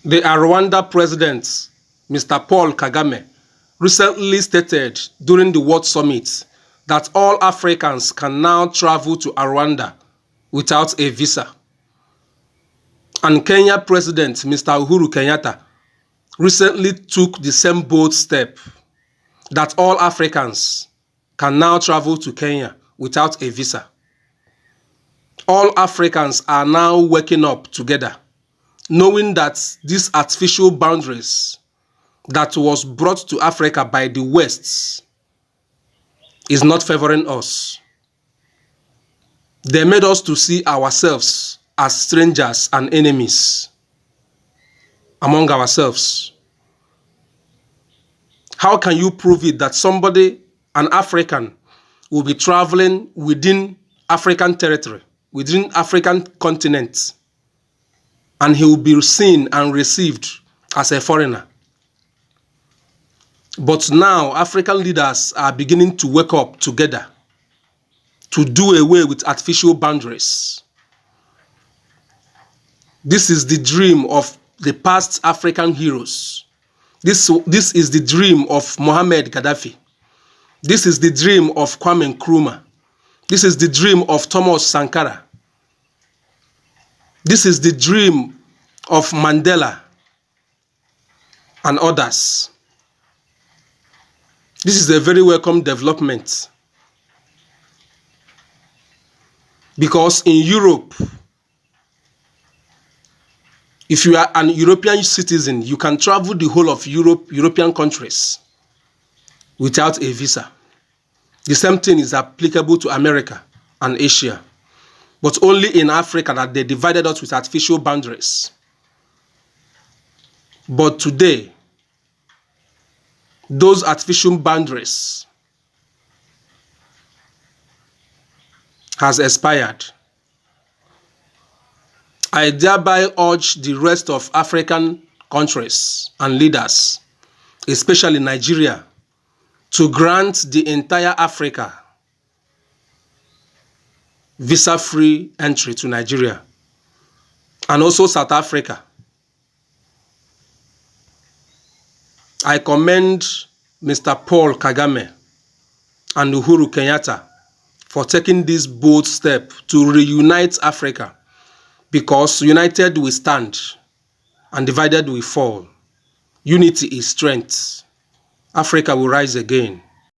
The Rwanda president, Mr. Paul Kagame, recently stated during the World Summit that all Africans can now travel to Rwanda without a visa. And Kenya President, Mr. Uhuru Kenyatta, recently took the same bold step that all Africans can now travel to Kenya without a visa. All Africans are now waking up together, knowing that these artificial boundaries that was brought to Africa by the West is not favoring us. They made us to see ourselves as strangers and enemies among ourselves. How can you prove it that somebody, an African, will be traveling within African territory, within African continent, and he will be seen and received as a foreigner? But now African leaders are beginning to wake up together to do away with artificial boundaries. This is the dream of the past African heroes. This is the dream of Mohammed Gaddafi. This is the dream of Kwame Nkrumah. This is the dream of Thomas Sankara. This is the dream of Mandela and others. This is a very welcome development, because in Europe, if you are an European citizen, you can travel the whole of European countries without a visa. The same thing is applicable to America and Asia, but only in Africa that they divided us with artificial boundaries. But today, those artificial boundaries has expired. I thereby urge the rest of African countries and leaders, especially Nigeria, to grant the entire Africa visa-free entry to Nigeria, and also South Africa. I commend Mr. Paul Kagame and Uhuru Kenyatta for taking this bold step to reunite Africa, because united we stand and divided we fall. Unity is strength. Africa will rise again.